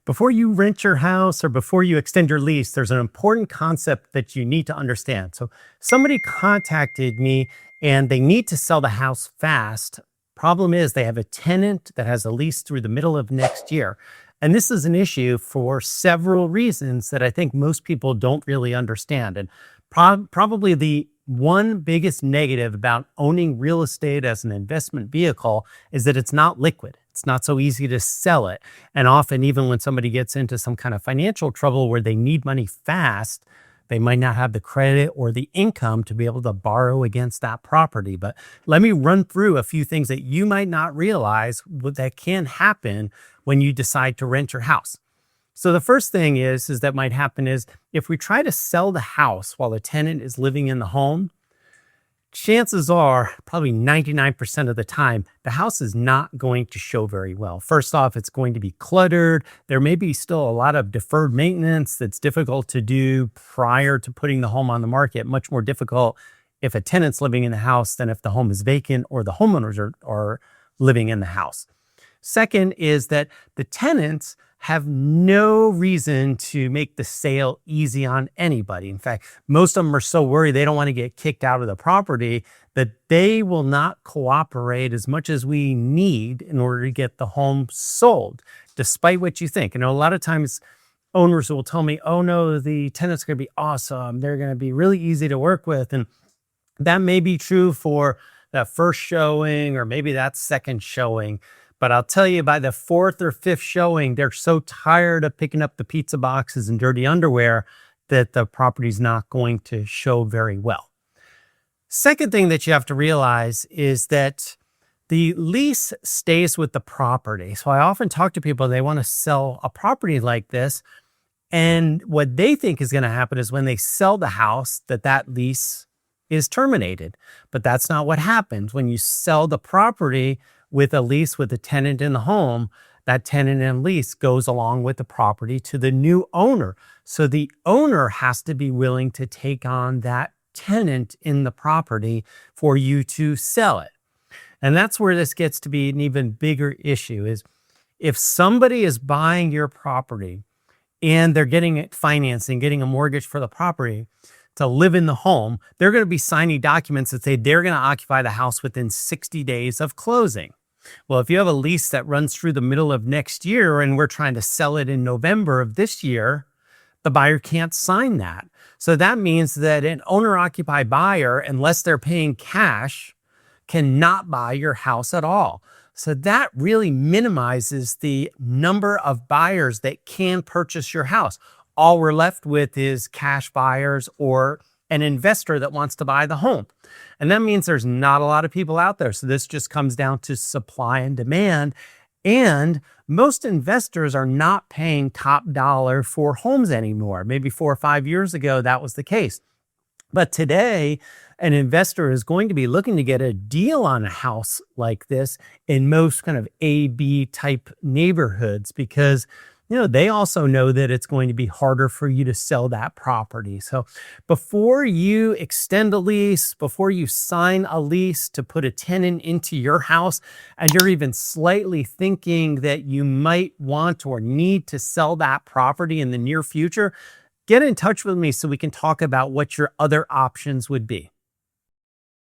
Before you rent your house or before you extend your lease, there's an important concept that you need to understand. So somebody contacted me and they need to sell the house fast. Problem is they have a tenant that has a lease through the middle of next year. And this is an issue for several reasons that I think most people don't really understand. And probably the one biggest negative about owning real estate as an investment vehicle is that it's not liquid. It's not so easy to sell it. And often, even when somebody gets into some kind of financial trouble where they need money fast, they might not have the credit or the income to be able to borrow against that property. But let me run through a few things that you might not realize that can happen when you decide to rent your house. So the first thing is that might happen is if we try to sell the house while the tenant is living in the home, chances are probably 99% of the time, the house is not going to show very well. First off, it's going to be cluttered. There may be still a lot of deferred maintenance that's difficult to do prior to putting the home on the market. Much more difficult if a tenant's living in the house than if the home is vacant or the homeowners are living in the house. Second is that the tenants have no reason to make the sale easy on anybody. In fact, most of them are so worried they don't want to get kicked out of the property that they will not cooperate as much as we need in order to get the home sold, despite what you think. A lot of times owners will tell me, oh no, the tenant's going to be awesome. They're going to be really easy to work with. And that may be true for that first showing or maybe that second showing. But I'll tell you, by the fourth or fifth showing, they're so tired of picking up the pizza boxes and dirty underwear that the property's not going to show very well. Second thing that you have to realize is that the lease stays with the property. So I often talk to people, they want to sell a property like this. And what they think is going to happen is when they sell the house, that lease is terminated. But that's not what happens. When you sell the property with a lease with a tenant in the home, that tenant and lease goes along with the property to the new owner. So the owner has to be willing to take on that tenant in the property for you to sell it. And that's where this gets to be an even bigger issue is if somebody is buying your property and they're getting financing, getting a mortgage for the property to live in the home, they're going to be signing documents that say they're going to occupy the house within 60 days of closing. Well, if you have a lease that runs through the middle of next year and we're trying to sell it in November of this year, the buyer can't sign that. So that means that an owner-occupied buyer, unless they're paying cash, cannot buy your house at all. So that really minimizes the number of buyers that can purchase your house. All we're left with is cash buyers or an investor that wants to buy the home. And that means there's not a lot of people out there. So this just comes down to supply and demand. And most investors are not paying top dollar for homes anymore. Maybe 4 or 5 years ago, that was the case. But today, an investor is going to be looking to get a deal on a house like this in most kind of A, B type neighborhoods because they also know that it's going to be harder for you to sell that property. So before you extend a lease, before you sign a lease to put a tenant into your house, and you're even slightly thinking that you might want or need to sell that property in the near future, get in touch with me so we can talk about what your other options would be.